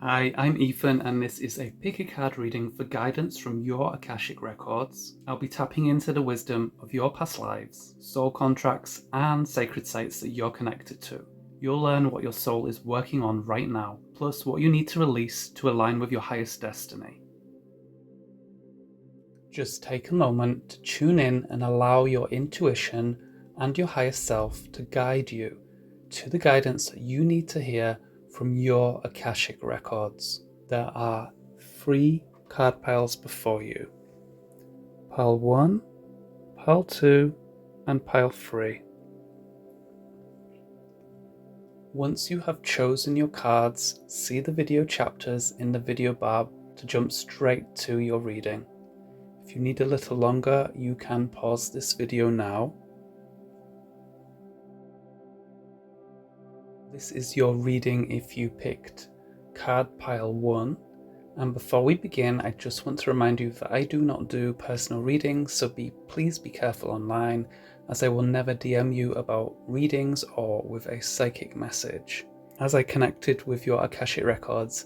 Hi, I'm Ethan, and this is a pick a card reading for guidance from your Akashic Records. I'll be tapping into the wisdom of your past lives, soul contracts, and sacred sites that you're connected to. You'll learn what your soul is working on right now, plus what you need to release to align with your highest destiny. Just take a moment to tune in and allow your intuition and your higher self to guide you to the guidance that you need to hear from your Akashic Records. There are 3 card piles before you. Pile 1, Pile 2, and Pile 3. Once you have chosen your cards, see the video chapters in the video bar to jump straight to your reading. If you need a little longer, you can pause this video now. This is your reading if you picked card pile 1. And before we begin, I just want to remind you that I do not do personal readings, so please be careful online, as I will never DM you about readings or with a psychic message. As I connected with your Akashic Records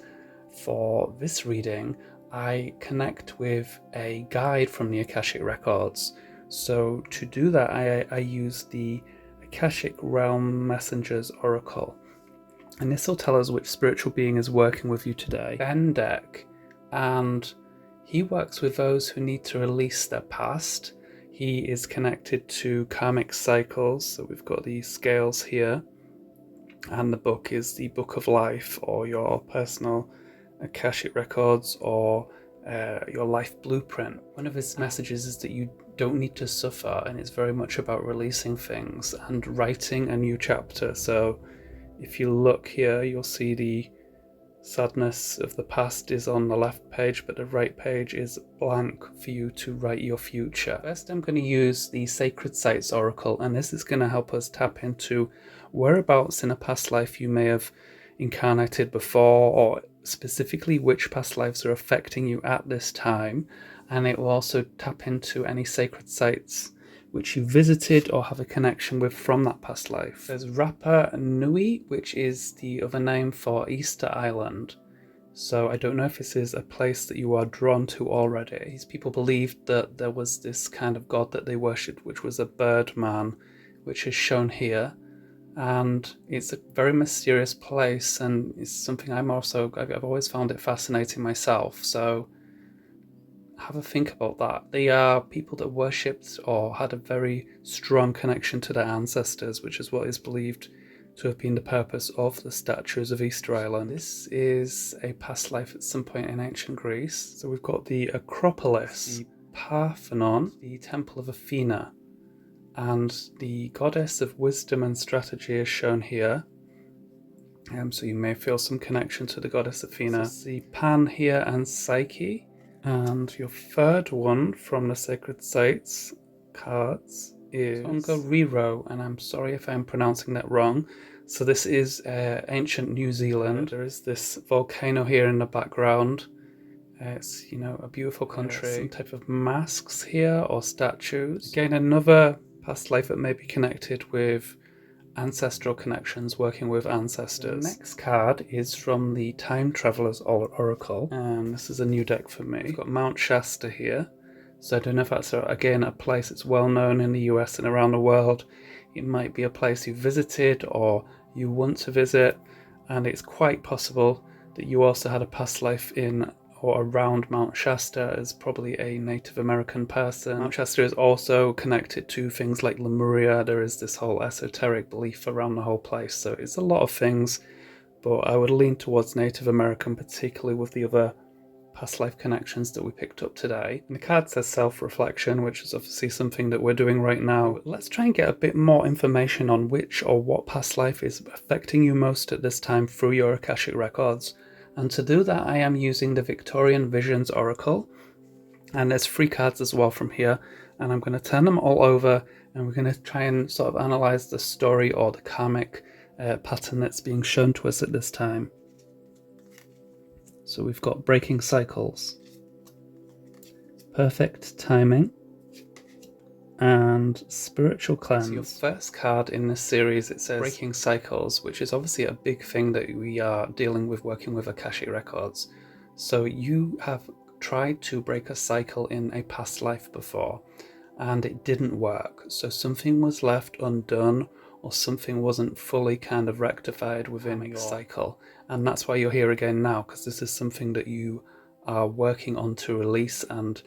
for this reading, I connect with a guide from the Akashic Records. So to do that, I use the Akashic Realm Messengers Oracle. And this will tell us which spiritual being is working with you today. Ben deck, and he works with those who need to release their past. He is connected to karmic cycles, so we've got these scales here, and the book is the Book of Life, or your personal Akashic Records, or your life blueprint. One of his messages is that you don't need to suffer, and it's very much about releasing things and writing a new chapter. So if you look here, you'll see the sadness of the past is on the left page, but the right page is blank for you to write your future. First, I'm going to use the Sacred Sites Oracle, and this is going to help us tap into whereabouts in a past life you may have incarnated before, or specifically which past lives are affecting you at this time. And it will also tap into any sacred sites which you visited or have a connection with from that past life. There's Rapa Nui, which is the other name for Easter Island. So I don't know if this is a place that you are drawn to already. These people believed that there was this kind of god that they worshipped, which was a bird man, which is shown here. And it's a very mysterious place, and it's something I've always found it fascinating myself. So have a think about that. They are people that worshipped or had a very strong connection to their ancestors, which is what is believed to have been the purpose of the statues of Easter Island. This is a past life at some point in ancient Greece. So we've got the Acropolis, the Parthenon, the Temple of Athena, and the goddess of wisdom and strategy is shown here. So you may feel some connection to the goddess Athena. So the Pan here and Psyche. And your third one from the Sacred Sites cards is Tongariro, and I'm sorry if I'm pronouncing that wrong. So this is ancient New Zealand. There is this volcano here in the background. It's, a beautiful country. Some type of masks here or statues. Again, another past life that may be connected with ancestral connections, working with ancestors. The next card is from the Time Travelers Oracle, and this is a new deck for me. We've got Mount Shasta here, so I don't know if that's again a place that's well known in the US and around the world. It might be a place you visited or you want to visit, and it's quite possible that you also had a past life in or around Mount Shasta as probably a Native American person. Mount Shasta is also connected to things like Lemuria. There is this whole esoteric belief around the whole place, so it's a lot of things, but I would lean towards Native American, particularly with the other past life connections that we picked up today. And the card says self-reflection, which is obviously something that we're doing right now. Let's try and get a bit more information on which or what past life is affecting you most at this time through your Akashic Records. And to do that, I am using the Victorian Visions Oracle, and there's 3 cards as well from here, and I'm going to turn them all over, and we're going to try and sort of analyze the story or the karmic pattern that's being shown to us at this time. So we've got breaking cycles, perfect timing, and and Spiritual Cleanse. So your first card in this series, it says Breaking Cycles, which is obviously a big thing that we are dealing with working with Akashic Records. So you have tried to break a cycle in a past life before, and it didn't work. So something was left undone, or something wasn't fully kind of rectified within your cycle. And that's why you're here again now, because this is something that you are working on to release and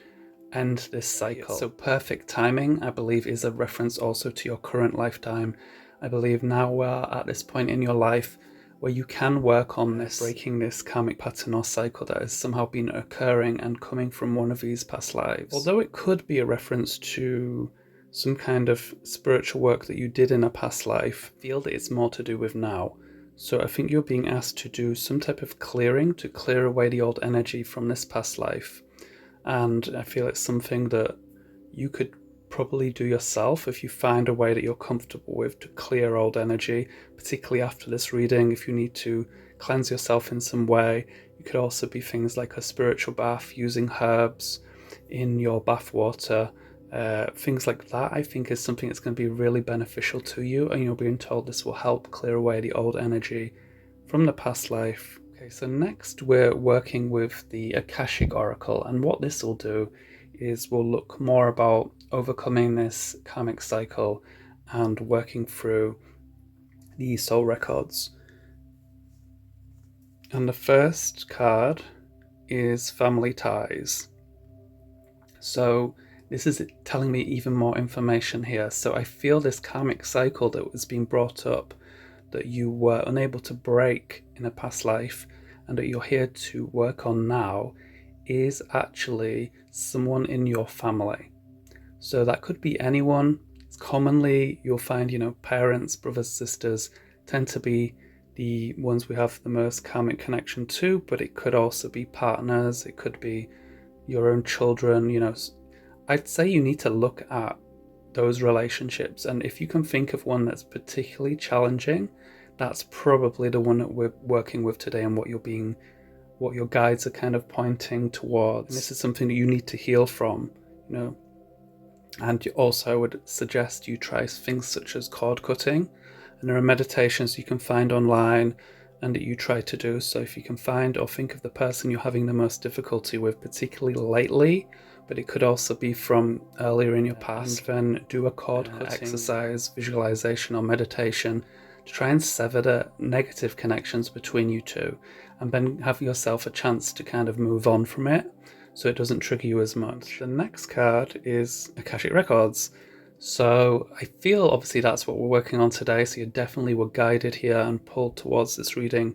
end this cycle. So perfect timing, I believe, is a reference also to your current lifetime. I believe now we're at this point in your life where you can work on this, breaking this karmic pattern or cycle that has somehow been occurring and coming from one of these past lives. Although it could be a reference to some kind of spiritual work that you did in a past life, I feel that it's more to do with now. So I think you're being asked to do some type of clearing to clear away the old energy from this past life. And I feel it's something that you could probably do yourself if you find a way that you're comfortable with to clear old energy, particularly after this reading. If you need to cleanse yourself in some way, it could also be things like a spiritual bath, using herbs in your bath water, things like that. I think is something that's going to be really beneficial to you, and you're being told this will help clear away the old energy from the past life. Okay, so next we're working with the Akashic Oracle, and what this will do is we'll look more about overcoming this karmic cycle and working through the soul records. And the first card is Family Ties. So this is telling me even more information here. So I feel this karmic cycle that was being brought up, that you were unable to break in a past life and that you're here to work on now, is actually someone in your family. So that could be anyone. Commonly you'll find, parents, brothers, sisters tend to be the ones we have the most karmic connection to, but it could also be partners, it could be your own children. I'd say you need to look at those relationships, and if you can think of one that's particularly challenging, that's probably the one that we're working with today and what your guides are kind of pointing towards. And this is something that you need to heal from, And also I would suggest you try things such as cord cutting, and there are meditations you can find online and that you try to do. So if you can find or think of the person you're having the most difficulty with, particularly lately, but it could also be from earlier in your past, and then do a cord cutting exercise, visualization or meditation to try and sever the negative connections between you two, and then have yourself a chance to kind of move on from it so it doesn't trigger you as much. The next card is Akashic Records. So I feel obviously that's what we're working on today, so you definitely were guided here and pulled towards this reading,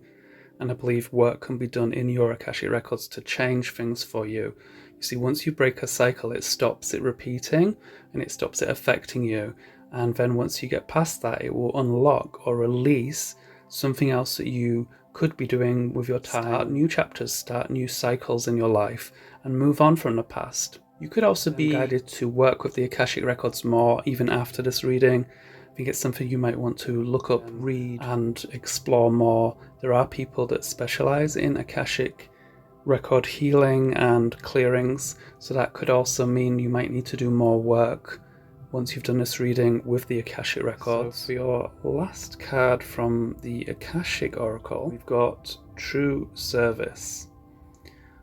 and I believe work can be done in your Akashic Records to change things for you. You see, once you break a cycle, it stops it repeating and it stops it affecting you, and then once you get past that, it will unlock or release something else that you could be doing with your time. Start new chapters, start new cycles in your life, and move on from the past. You could also be guided to work with the Akashic Records more even after this reading. I think it's something you might want to look up, read, and explore more. There are people that specialize in Akashic record healing and clearings, so that could also mean you might need to do more work once you've done this reading with the Akashic Records. So for your last card from the Akashic Oracle, we've got True Service.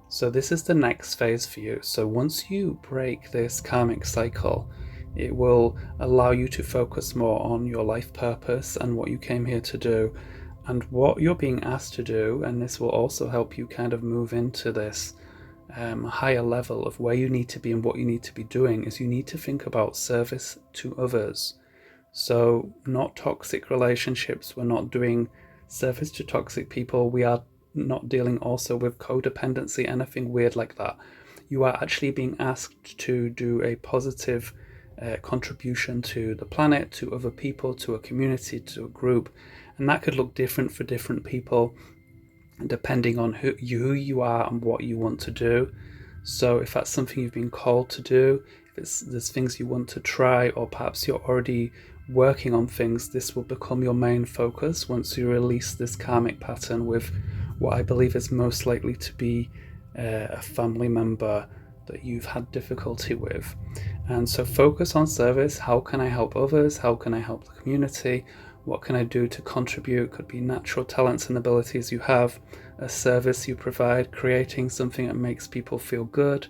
So this is the next phase for you. So once you break this karmic cycle, it will allow you to focus more on your life purpose and what you came here to do and what you're being asked to do. And this will also help you kind of move into this higher level of where you need to be and what you need to be doing. Is you need to think about service to others. So not toxic relationships. We're not doing service to toxic people. We are not dealing also with codependency, anything weird like that. You are actually being asked to do a positive contribution to the planet, to other people, to a community, to a group, and that could look different for different people depending on who you are and what you want to do. So if that's something you've been called to do, if there's things you want to try, or perhaps you're already working on things, this will become your main focus once you release this karmic pattern with what I believe is most likely to be a family member that you've had difficulty with. And so focus on service. How can I help others? How can I help the community? What can I do to contribute? Could be natural talents and abilities you have, a service you provide, creating something that makes people feel good.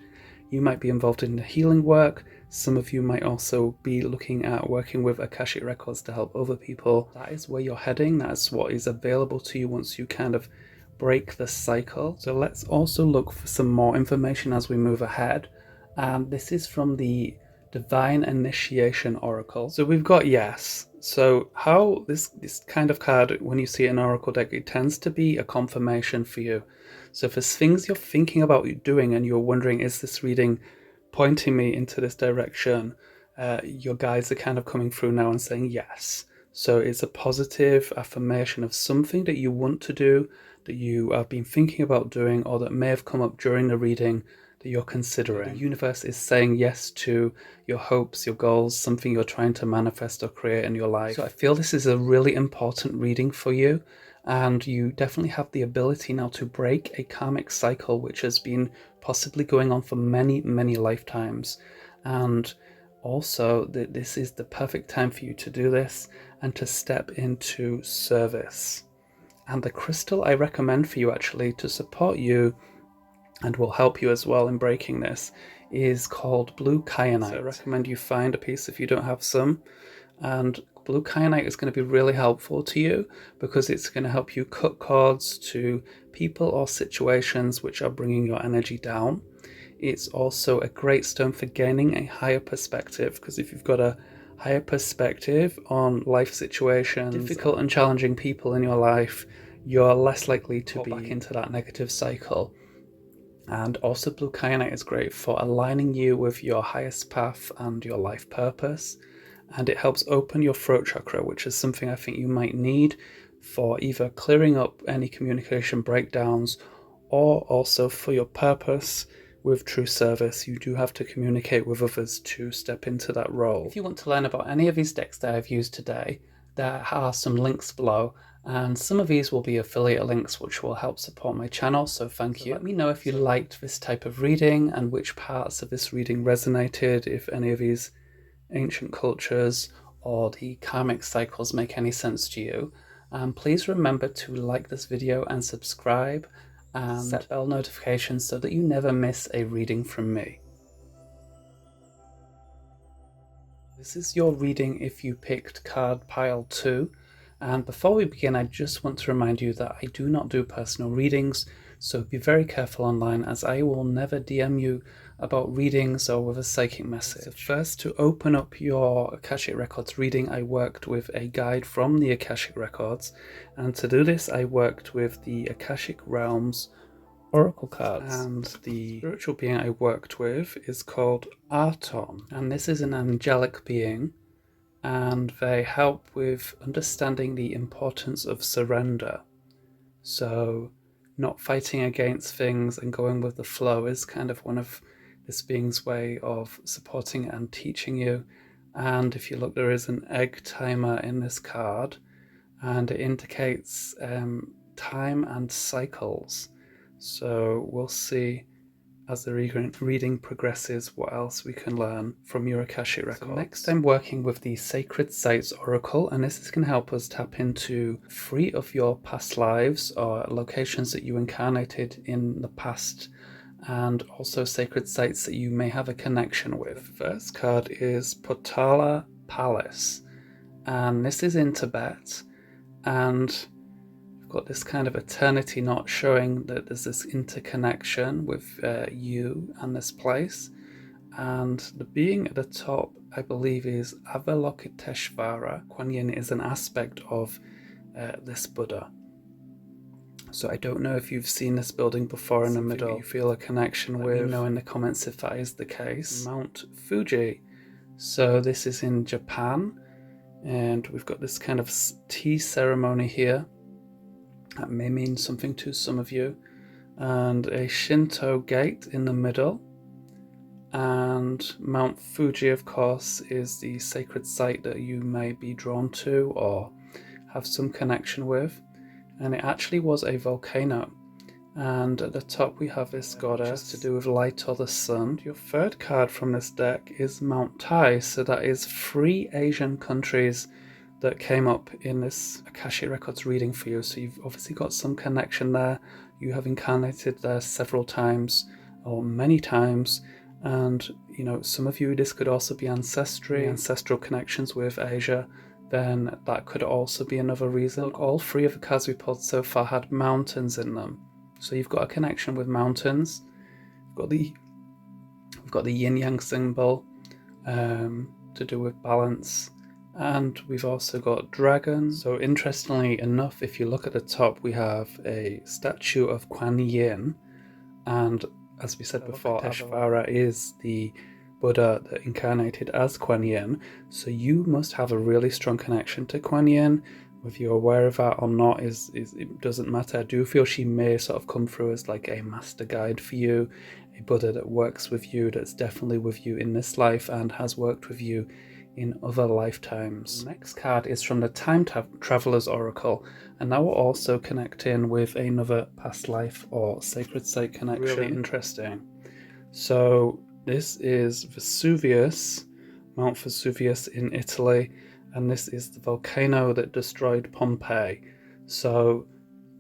You might be involved in the healing work. Some of you might also be looking at working with Akashic Records to help other people. That is where you're heading. That's what is available to you once you kind of break the cycle. So let's also look for some more information as we move ahead. And this is from the Divine Initiation Oracle. So we've got yes. So how this kind of card, when you see an oracle deck, it tends to be a confirmation for you. So if there's things you're thinking about doing and you're wondering, is this reading pointing me into this direction, your guides are kind of coming through now and saying yes. So it's a positive affirmation of something that you want to do, that you have been thinking about doing, or that may have come up during the reading that you're considering. The universe is saying yes to your hopes, your goals, something you're trying to manifest or create in your life. So I feel this is a really important reading for you, and you definitely have the ability now to break a karmic cycle which has been possibly going on for many, many lifetimes. And also that this is the perfect time for you to do this and to step into service. And the crystal I recommend for you actually to support you and will help you as well in breaking this is called blue kyanite. So I recommend you find a piece if you don't have some. And blue kyanite is going to be really helpful to you because it's going to help you cut cords to people or situations which are bringing your energy down. It's also a great stone for gaining a higher perspective, because if you've got a higher perspective on life situations, difficult and challenging people in your life, you're less likely to be back into that negative cycle. And also blue kyanite is great for aligning you with your highest path and your life purpose. And it helps open your throat chakra, which is something I think you might need for either clearing up any communication breakdowns or also for your purpose with true service. You do have to communicate with others to step into that role. If you want to learn about any of these decks that I've used today, there are some links below, and some of these will be affiliate links which will help support my channel, so thank you. Let me know if you liked this type of reading and which parts of this reading resonated, if any of these ancient cultures or the karmic cycles make any sense to you. Please remember to like this video and subscribe and set bell notifications so that you never miss a reading from me. This is your reading if you picked card pile 2. And before we begin, I just want to remind you that I do not do personal readings, so be very careful online, as I will never DM you about readings or with a psychic message. So first, to open up your Akashic Records reading, I worked with a guide from the Akashic Records, and to do this I worked with the Akashic Realms Oracle cards, and the spiritual being I worked with is called Arton, and this is an angelic being, and they help with understanding the importance of surrender. So not fighting against things and going with the flow is kind of one of this being's way of supporting and teaching you. And if you look, there is an egg timer in this card, and it indicates time and cycles. So we'll see as the reading progresses what else we can learn from your Akashic Records. So next I'm working with the Sacred Sites Oracle, and this is going to help us tap into 3 of your past lives or locations that you incarnated in the past, and also sacred sites that you may have a connection with. The first card is Potala Palace, and this is in Tibet, and got this kind of eternity knot showing that there's this interconnection with you and this place. And the being at the top, I believe, is Avalokiteshvara. Kuan Yin is an aspect of this Buddha. So I don't know if you've seen this building before in the middle. You feel a connection with. Let me know in the comments if that is the case. Mount Fuji. So this is in Japan, and we've got this kind of tea ceremony here. That may mean something to some of you. And a Shinto gate in the middle. And Mount Fuji, of course, is the sacred site that you may be drawn to or have some connection with. And it actually was a volcano. And at the top we have this goddess to do with light or the sun. Your third card from this deck is Mount Tai, so that is 3 Asian countries that came up in this Akashic Records reading for you. So you've obviously got some connection there. You have incarnated there several times or many times. And, you know, some of you, this could also be ancestry, ancestral connections with Asia. Then that could also be another reason. Look, all 3 of the cards we pulled so far had mountains in them. So you've got a connection with mountains. We've got the yin yang symbol to do with balance. And we've also got dragons. So interestingly enough, if you look at the top, we have a statue of Kuan Yin. And as we said before, Ishvara is the Buddha that incarnated as Kuan Yin. So you must have a really strong connection to Kuan Yin. Whether you're aware of that or not it doesn't matter. I do feel she may sort of come through as like a master guide for you, a Buddha that works with you, that's definitely with you in this life and has worked with you in other lifetimes. The next card is from the Time Traveler's Oracle, and that will also connect in with another past life or sacred site connection. Really interesting. So this is Vesuvius, Mount Vesuvius in Italy, and this is the volcano that destroyed Pompeii. So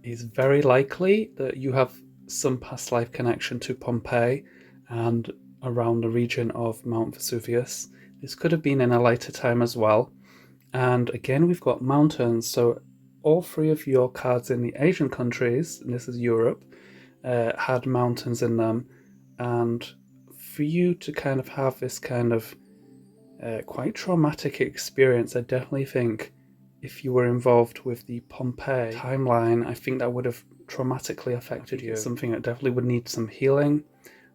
it's very likely that you have some past life connection to Pompeii and around the region of Mount Vesuvius. This could have been in a later time as well. And again, we've got mountains. So all 3 of your cards in the Asian countries, and this is Europe, had mountains in them. And for you to kind of have this kind of quite traumatic experience, I definitely think if you were involved with the Pompeii timeline, I think that would have traumatically affected you. It's something that definitely would need some healing.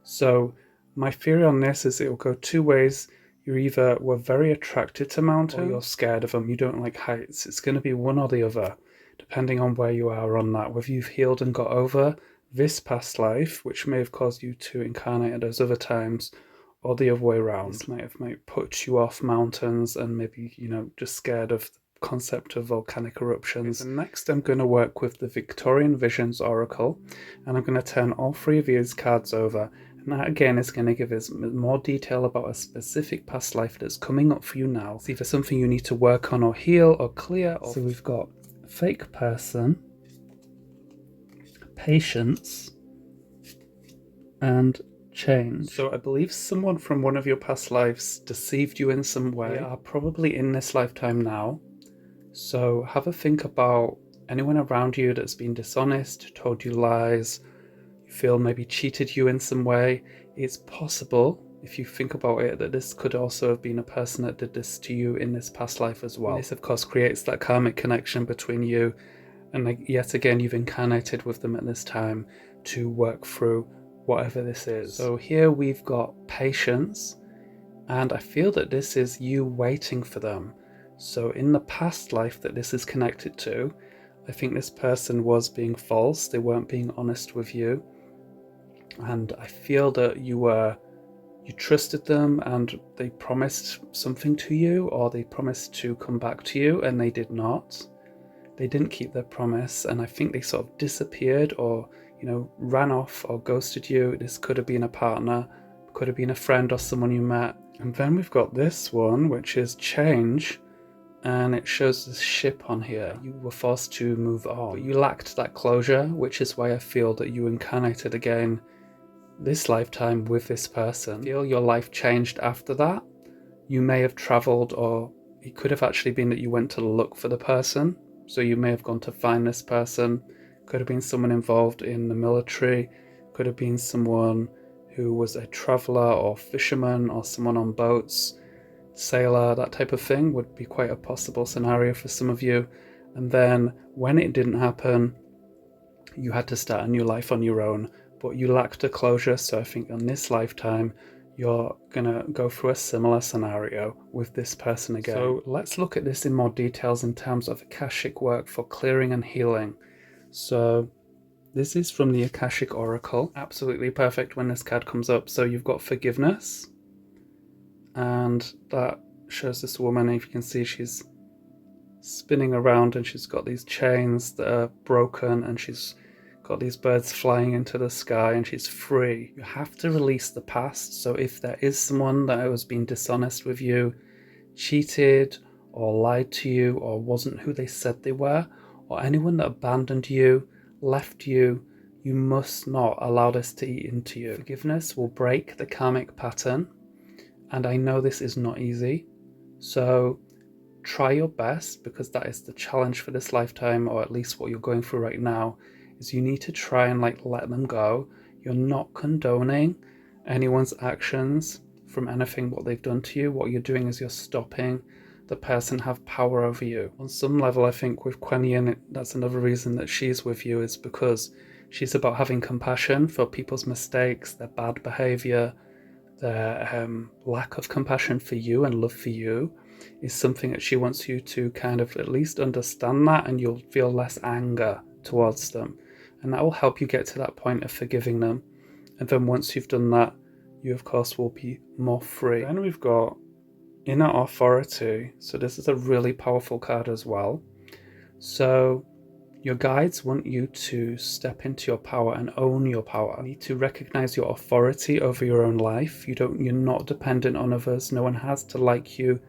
So my theory on this is it will go 2 ways. You either were very attracted to mountains or you're scared of them. You don't like heights. It's going to be one or the other, depending on where you are on that. Whether you've healed and got over this past life, which may have caused you to incarnate at those other times, or the other way around. This might put you off mountains and maybe, you know, just scared of the concept of volcanic eruptions. Okay, next I'm going to work with the Victorian Visions Oracle, and I'm going to turn all 3 of these cards over. And that again is going to give us more detail about a specific past life that's coming up for you now. It's either something you need to work on or heal or clear. So we've got fake person, patience, and change. So I believe someone from one of your past lives deceived you in some way. They are probably in this lifetime now. So have a think about anyone around you that's been dishonest, told you lies, you feel maybe cheated you in some way. It's possible, if you think about it, that this could also have been a person that did this to you in this past life as well. And this of course creates that karmic connection between you, and yet again you've incarnated with them at this time to work through whatever this is. So here we've got patience, and I feel that this is you waiting for them. So in the past life that this is connected to, I think this person was being false. They weren't being honest with you, and I feel that you trusted them and they promised something to you, or they promised to come back to you and they did not. They didn't keep their promise, and I think they sort of disappeared or, you know, ran off or ghosted you. This could have been a partner, could have been a friend or someone you met. And then we've got this one, which is change, and it shows this ship on here. You were forced to move on, but you lacked that closure, which is why I feel that you incarnated again this lifetime with this person. I feel your life changed after that. You may have traveled, or it could have actually been that you went to look for the person. So you may have gone to find this person. Could have been someone involved in the military, could have been someone who was a traveller or fisherman or someone on boats, sailor, that type of thing would be quite a possible scenario for some of you. And then when it didn't happen, you had to start a new life on your own, but you lacked a closure. So I think in this lifetime, you're gonna go through a similar scenario with this person again. So let's look at this in more details in terms of Akashic work for clearing and healing. So this is from the Akashic Oracle. Absolutely perfect when this card comes up. So you've got forgiveness, and that shows this woman, if you can see, she's spinning around and she's got these chains that are broken and she's got these birds flying into the sky and she's free. You have to release the past. So if there is someone that has been dishonest with you, cheated or lied to you or wasn't who they said they were, or anyone that abandoned you, left you, you must not allow this to eat into you. Forgiveness will break the karmic pattern, and I know this is not easy. So try your best, because that is the challenge for this lifetime, or at least what you're going through right now, is you need to try and let them go. You're not condoning anyone's actions from anything what they've done to you. What you're doing is you're stopping the person have power over you. On some level, I think with Kuan Yin, that's another reason that she's with you, is because she's about having compassion for people's mistakes, their bad behavior, their lack of compassion for you and love for you is something that she wants you to kind of at least understand that, and you'll feel less anger towards them. And that will help you get to that point of forgiving them. And then once you've done that, you of course will be more free. Then we've got Inner Authority. So this is a really powerful card as well. So your guides want you to step into your power and own your power. You need to recognize your authority over your own life. You're not dependent on others. No one has to like you.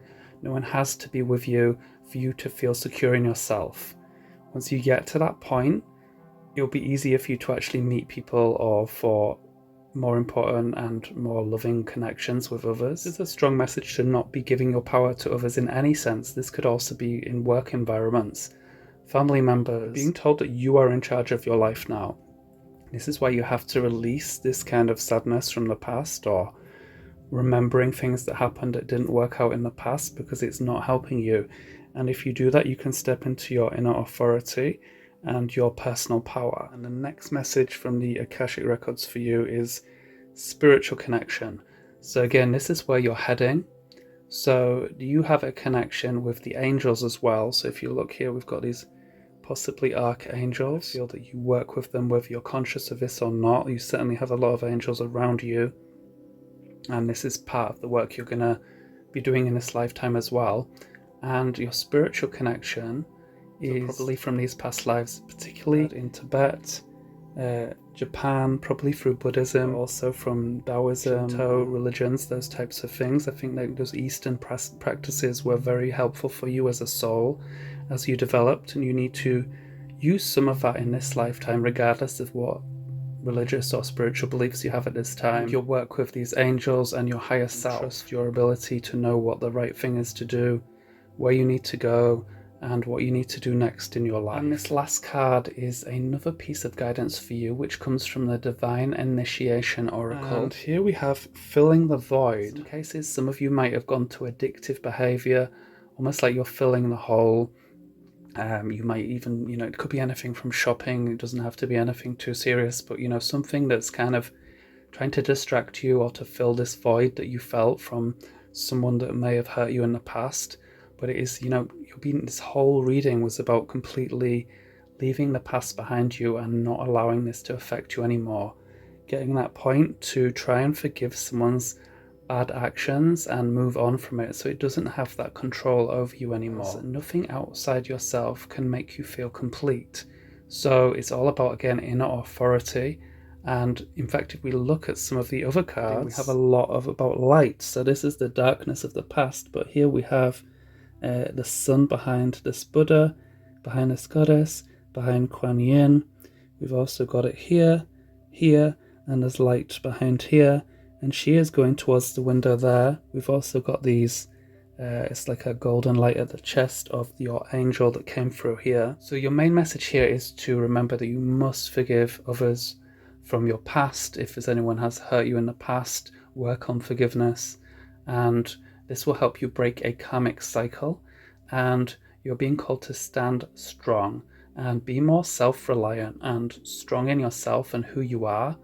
No one has to be with you for you to feel secure in yourself. Once you get to that point, it'll be easier for you to actually meet people, or for more important and more loving connections with others. This is a strong message to not be giving your power to others in any sense. This could also be in work environments, family members, being told that you are in charge of your life now. This is why you have to release this kind of sadness from the past, or remembering things that happened that didn't work out in the past, because it's not helping you. And if you do that, you can step into your inner authority and your personal power. And the next message from the Akashic Records for you is spiritual connection. So again, this is where you're heading. So do you have a connection with the angels as well? So if you look here, we've got these possibly archangels. I feel that you work with them, whether you're conscious of this or not. You certainly have a lot of angels around you, and this is part of the work you're going to be doing in this lifetime as well. And your spiritual connection is probably from these past lives, particularly in Tibet, Japan, probably through Buddhism, also from Taoism, Shinto religions, those types of things. I think that those Eastern practices were very helpful for you as a soul as you developed, and you need to use some of that in this lifetime, regardless of what religious or spiritual beliefs you have at this time. You'll work with these angels and your higher self, trust your ability to know what the right thing is to do, where you need to go, and what you need to do next in your life. And this last card is another piece of guidance for you, which comes from the Divine Initiation Oracle. And here we have filling the void. In some cases, some of you might have gone to addictive behavior, almost like you're filling the hole. You might even, it could be anything from shopping. It doesn't have to be anything too serious, but, something that's kind of trying to distract you or to fill this void that you felt from someone that may have hurt you in the past. But it is, this whole reading was about completely leaving the past behind you and not allowing this to affect you anymore. Getting that point to try and forgive someone's bad actions and move on from it, so it doesn't have that control over you anymore. So nothing outside yourself can make you feel complete. So it's all about, again, inner authority. And in fact, if we look at some of the other cards, we have a lot about light. So this is the darkness of the past, but here we have the sun behind this Buddha, behind this goddess, behind Kuan Yin. We've also got it here, and there's light behind here, and she is going towards the window there. We've also got these, it's like a golden light at the chest of your angel that came through here. So your main message here is to remember that you must forgive others from your past. If there's anyone has hurt you in the past, work on forgiveness, and this will help you break a karmic cycle. And you're being called to stand strong and be more self-reliant and strong in yourself and who you are.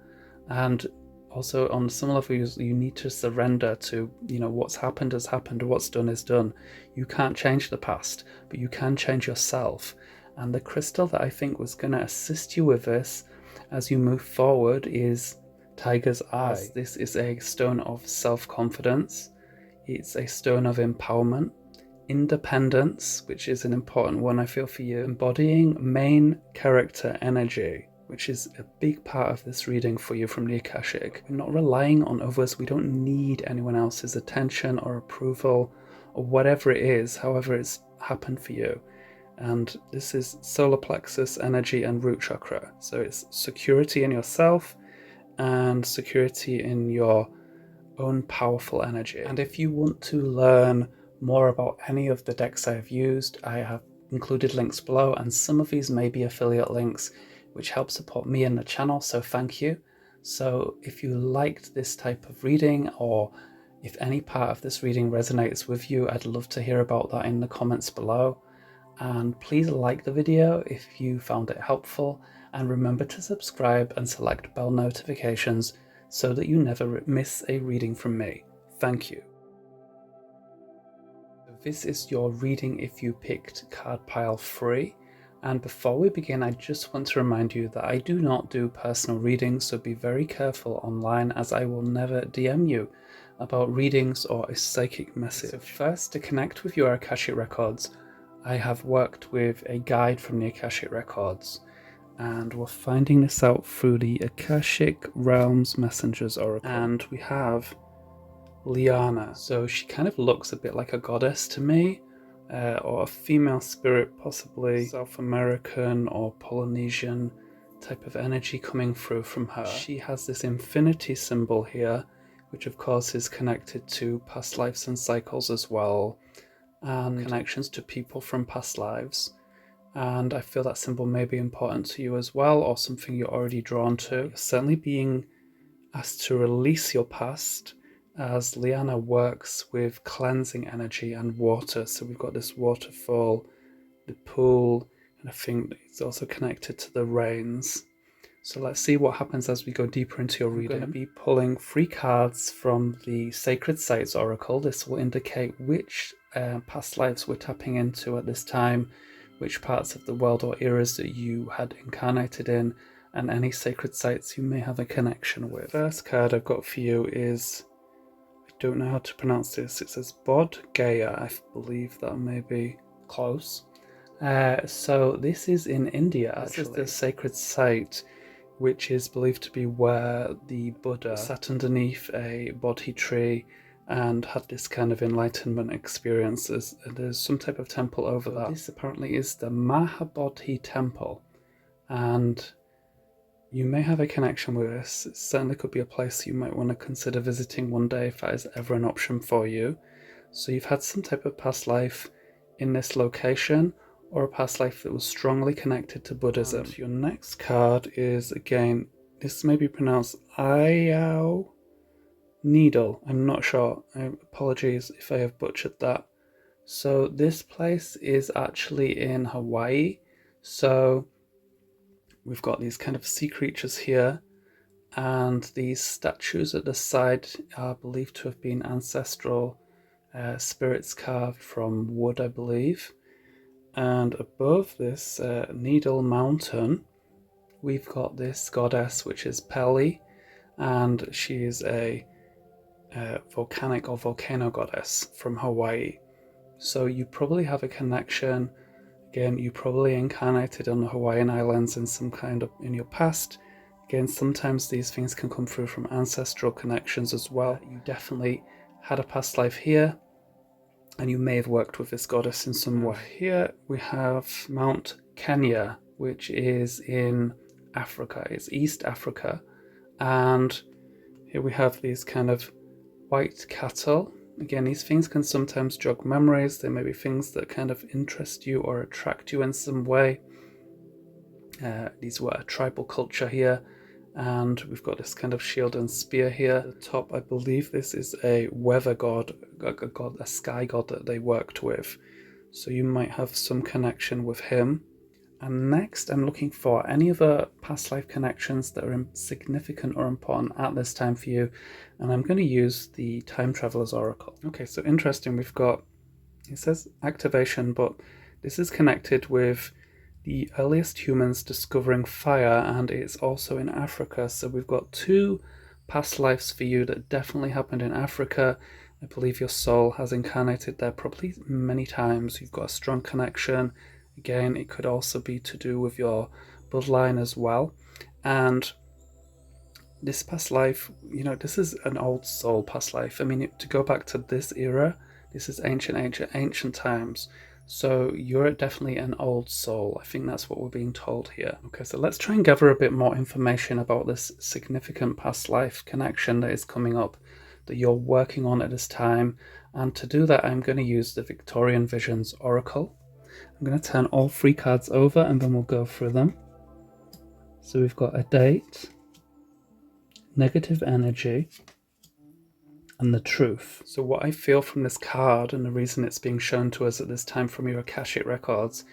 And also on some level, you need to surrender to, what's happened has happened, what's done is done. You can't change the past, but you can change yourself. And the crystal that I think was going to assist you with this as you move forward is Tiger's Eye. This is a stone of self-confidence. It's a stone of empowerment, independence, which is an important one I feel for you, embodying main character energy, which is a big part of this reading for you from the Akashic. We're not relying on others. We don't need anyone else's attention or approval or whatever it is, however it's happened for you. And this is solar plexus energy and root chakra. So it's security in yourself and security in your own powerful energy. And if you want to learn more about any of the decks I have used, I have included links below, and some of these may be affiliate links, which help support me and the channel, so thank you. So if you liked this type of reading, or if any part of this reading resonates with you, I'd love to hear about that in the comments below. And please like the video if you found it helpful, and remember to subscribe and select bell notifications so that you never miss a reading from me. Thank you. This is your reading if you picked card pile 3. And before we begin, I just want to remind you that I do not do personal readings, so be very careful online, as I will never DM you about readings or a psychic message. So first, to connect with your Akashic Records, I have worked with a guide from the Akashic Records, and we're finding this out through the Akashic Realms Messengers Oracle. And we have Liana. So she kind of looks a bit like a goddess to me, or a female spirit, possibly South American or Polynesian type of energy coming through from her. She has this infinity symbol here, which of course is connected to past lives and cycles as well, and connections to people from past lives. And I feel that symbol may be important to you as well, or something you're already drawn to. You're certainly being asked to release your past, as Liana works with cleansing energy and water. So we've got this waterfall, the pool, and I think it's also connected to the rains. So let's see what happens as we go deeper into your reading. I'm going to be pulling 3 cards from the Sacred Sites Oracle. This will indicate which past lives we're tapping into at this time, which parts of the world or eras that you had incarnated in, and any sacred sites you may have a connection with. The first card I've got for you is, I don't know how to pronounce this, it says Bodh Gaya. I believe that may be close. So this is in India, actually. This is the sacred site, which is believed to be where the Buddha sat underneath a Bodhi tree and had this kind of enlightenment experience. There's some type of temple over that. This apparently is the Mahabodhi temple, and you may have a connection with this. It certainly could be a place you might want to consider visiting one day if that is ever an option for you. So you've had some type of past life in this location, or a past life that was strongly connected to Buddhism. And your next card is, again, this may be pronounced Ayao Needle. I'm not sure. Apologies if I have butchered that. So this place is actually in Hawaii. So we've got these kind of sea creatures here, and these statues at the side are believed to have been ancestral spirits carved from wood, I believe. And above this Needle Mountain, we've got this goddess, which is Pele, and she is a volcanic or volcano goddess from Hawaii. So you probably have a connection. Again, you probably incarnated on the Hawaiian Islands in some kind of in your past. Again, sometimes these things can come through from ancestral connections as well. You definitely had a past life here, and you may have worked with this goddess in some way. Here we have Mount Kenya, which is in Africa. It's East Africa. And here we have these kind of white cattle. Again, these things can sometimes jog memories. They may be things that kind of interest you or attract you in some way. These were a tribal culture here. And we've got this kind of shield and spear here. At the top, I believe this is a weather god, a sky god that they worked with. So you might have some connection with him. And next, I'm looking for any other past life connections that are significant or important at this time for you. And I'm going to use the Time Traveler's Oracle. Okay, so interesting. We've got, it says activation, but this is connected with the earliest humans discovering fire, and it's also in Africa. So we've got 2 past lives for you that definitely happened in Africa. I believe your soul has incarnated there probably many times. You've got a strong connection. Again, it could also be to do with your bloodline as well. And this past life, this is an old soul past life. I mean, to go back to this era, this is ancient times. So you're definitely an old soul. I think that's what we're being told here. Okay, so let's try and gather a bit more information about this significant past life connection that is coming up, that you're working on at this time. And to do that, I'm going to use the Victorian Visions Oracle. I'm going to turn all 3 cards over and then we'll go through them. So we've got a date, negative energy, and the truth. So what I feel from this card, and the reason it's being shown to us at this time from your Akashic Records,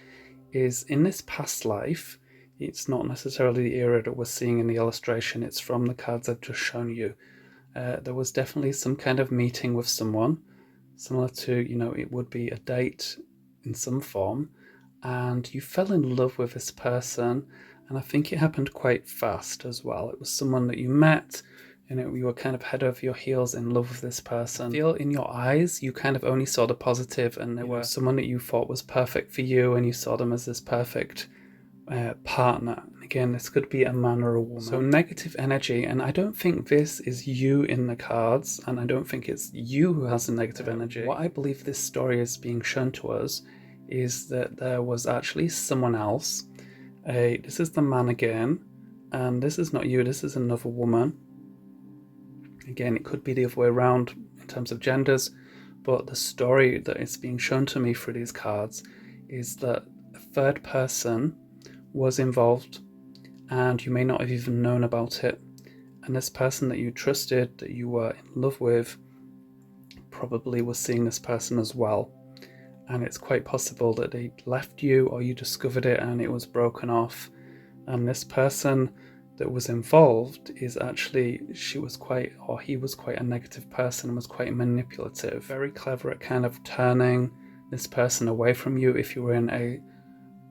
is in this past life, it's not necessarily the era that we're seeing in the illustration, it's from the cards I've just shown you. There was definitely some kind of meeting with someone, similar to, it would be a date in some form, and you fell in love with this person, and I think it happened quite fast as well. It was someone that you met, and you were kind of head over your heels in love with this person. I feel in your eyes, you kind of only saw the positive, and they were someone that you thought was perfect for you, and you saw them as this perfect partner. Again, this could be a man or a woman. So negative energy, and I don't think this is you in the cards, and I don't think it's you who has the negative energy. What I believe this story is being shown to us is that there was actually someone else. This is the man again, and this is not you, this is another woman. Again, it could be the other way around in terms of genders, but the story that is being shown to me through these cards is that a third person was involved, and you may not have even known about it. And this person that you trusted, that you were in love with, probably was seeing this person as well. And it's quite possible that they left you, or you discovered it and it was broken off. And this person that was involved is actually, he was quite a negative person and was quite manipulative. Very clever at kind of turning this person away from you if you were in a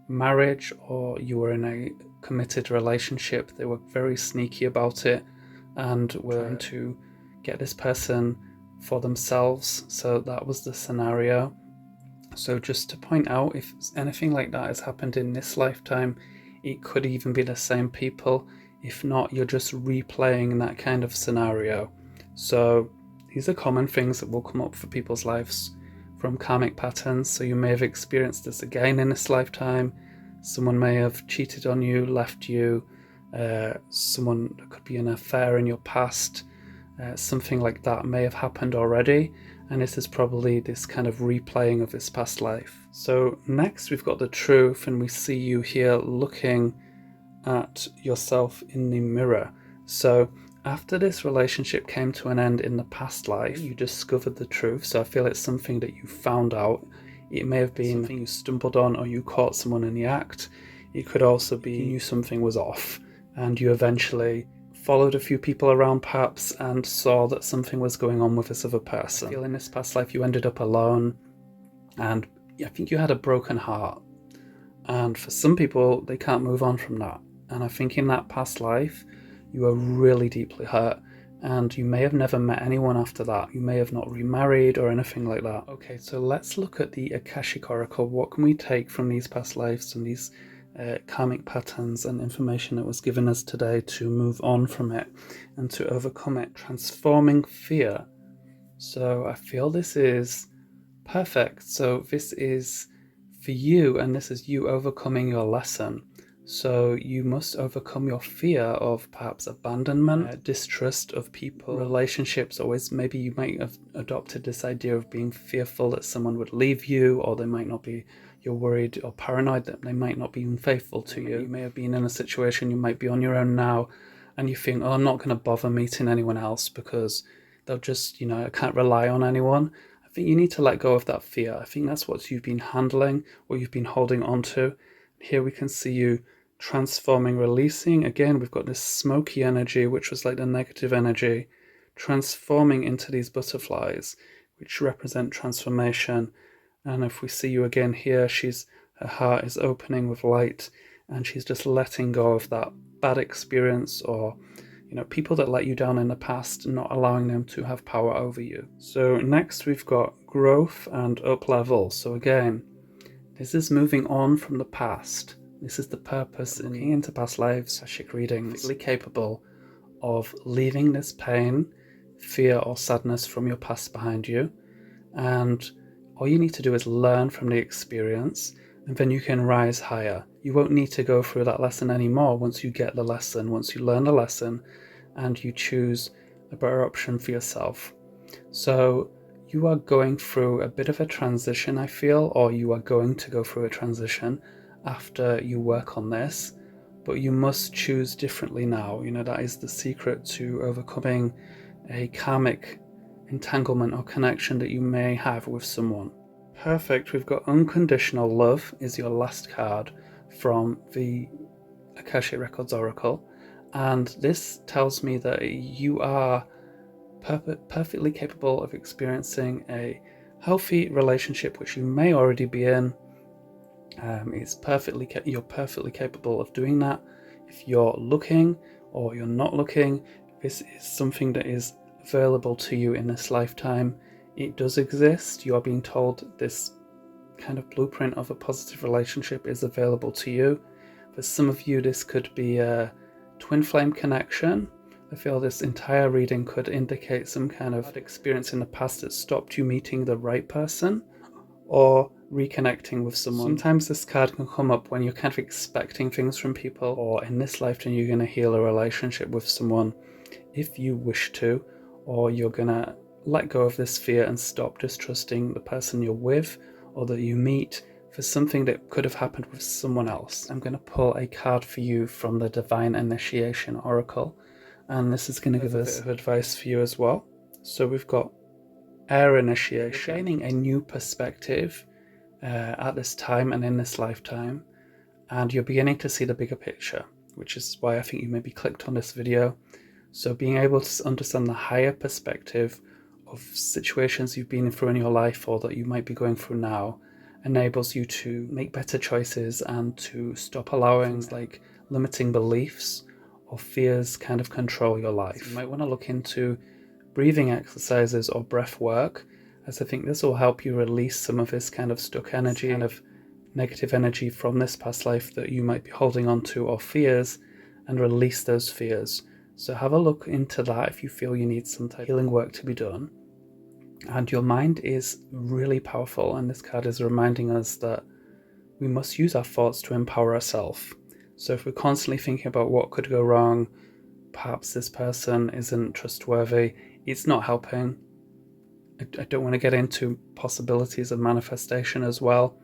marriage or you were in a committed relationship. They were very sneaky about it and were trying to get this person for themselves. So that was the scenario. So just to point out, if anything like that has happened in this lifetime, it could even be the same people. If not, you're just replaying that kind of scenario. So these are common things that will come up for people's lives from karmic patterns. So you may have experienced this again in this lifetime. Someone may have cheated on you, left you. There could be an affair in your past. Something like that may have happened already. And this is probably this kind of replaying of this past life. So next we've got the truth, and we see you here looking at yourself in the mirror. So after this relationship came to an end in the past life, you discovered the truth. So I feel it's something that you found out. It may have been something you stumbled on, or you caught someone in the act. It could also be you knew something was off, and you eventually followed a few people around perhaps and saw that something was going on with this other person. I feel in this past life you ended up alone, and I think you had a broken heart. And for some people, they can't move on from that. And I think in that past life, you were really deeply hurt, and you may have never met anyone after that. You may have not remarried or anything like that. Okay, so let's look at the Akashic Oracle. What can we take from these past lives and these karmic patterns and information that was given us today to move on from it and to overcome it? Transforming fear. So I feel this is perfect. So this is for you, and this is you overcoming your lesson. So you must overcome your fear of perhaps abandonment, distrust of people, relationships. Always, maybe you might have adopted this idea of being fearful that someone would leave you, or they might not be, you're worried or paranoid that they might not be faithful to you. You may have been in a situation, you might be on your own now, and you think, oh, I'm not going to bother meeting anyone else because they'll just, I can't rely on anyone. I think you need to let go of that fear. I think that's what you've been handling, or you've been holding on to. Here we can see you transforming, releasing. Again, we've got this smoky energy, which was like the negative energy, transforming into these butterflies, which represent transformation. And if we see you again here, her heart is opening with light, and she's just letting go of that bad experience, or people that let you down in the past, not allowing them to have power over you. So next we've got growth and up level. So again, this is moving on from the past This is the purpose in looking into past lives. Akashic readings, fully capable of leaving this pain, fear or sadness from your past behind you, and all you need to do is learn from the experience, and then you can rise higher. You won't need to go through that lesson anymore once you get the lesson, once you learn the lesson and you choose a better option for yourself. So you are going through a bit of a transition, I feel, or you are going to go through a transition after you work on this, but you must choose differently now. You know, that is the secret to overcoming a karmic entanglement or connection that you may have with someone. Perfect. We've got unconditional love is your last card from the Akashic Records Oracle, and this tells me that you are perfectly capable of experiencing a healthy relationship, which you may already be in. You're perfectly capable of doing that. If you're looking or you're not looking, this is something that is available to you in this lifetime. It does exist. You are being told this kind of blueprint of a positive relationship is available to you. For some of you, this could be a twin flame connection. I feel this entire reading could indicate some kind of experience in the past that stopped you meeting the right person or reconnecting with someone. Sometimes this card can come up when you're kind of expecting things from people, or in this lifetime you're going to heal a relationship with someone if you wish to, or you're going to let go of this fear and stop distrusting the person you're with or that you meet for something that could have happened with someone else. I'm going to pull a card for you from the Divine Initiation Oracle, and this is going to give us a bit of advice for you as well. So we've got Air Initiation, gaining a new perspective at this time and in this lifetime, and you're beginning to see the bigger picture, which is why I think you maybe clicked on this video. So being able to understand the higher perspective of situations you've been through in your life or that you might be going through now enables you to make better choices and to stop allowing things like limiting beliefs or fears kind of control your life. So you might want to look into breathing exercises or breath work, as I think this will help you release some of this kind of stuck energy, kind of negative energy from this past life that you might be holding on to, or fears, and release those fears. So have a look into that if you feel you need some type of healing work to be done. And your mind is really powerful, and this card is reminding us that we must use our thoughts to empower ourselves. So if we're constantly thinking about what could go wrong, perhaps this person isn't trustworthy, it's not helping. I don't want to get into possibilities of manifestation as well,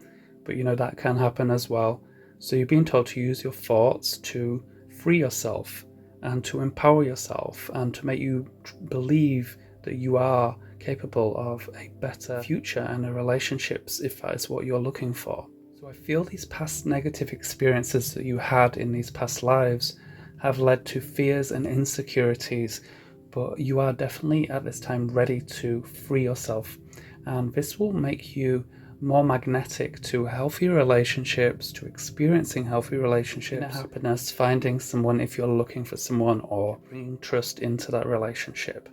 but you know that can happen as well. So you're being told to use your thoughts to free yourself and to empower yourself and to make you believe that you are capable of a better future and a relationships if that is what you're looking for. So I feel these past negative experiences that you had in these past lives have led to fears and insecurities, but you are definitely at this time ready to free yourself, and this will make you more magnetic to healthy relationships, to experiencing healthy relationships, inner happiness, finding someone if you're looking for someone, or bringing trust into that relationship.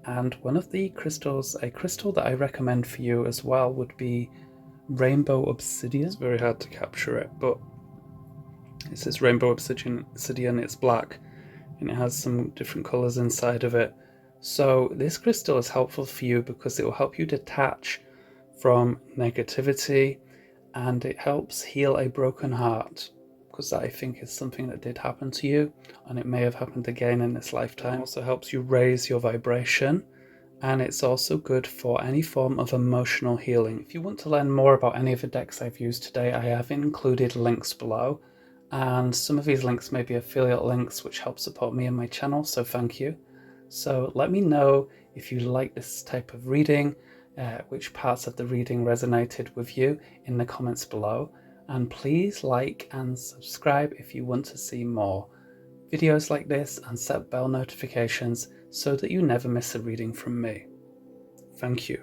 And one of the crystals, a crystal that I recommend for you as well, would be rainbow obsidian. It's very hard to capture it, but it says rainbow obsidian, it's black, and it has some different colors inside of it. So this crystal is helpful for you because it will help you detach from negativity, and it helps heal a broken heart, because that I think is something that did happen to you, and it may have happened again in this lifetime. It also helps you raise your vibration, and it's also good for any form of emotional healing. If you want to learn more about any of the decks I've used today, I have included links below, and some of these links may be affiliate links which help support me and my channel, so thank you. So let me know if you like this type of reading, which parts of the reading resonated with you in the comments below, and please like and subscribe if you want to see more videos like this, and set bell notifications so that you never miss a reading from me. Thank you.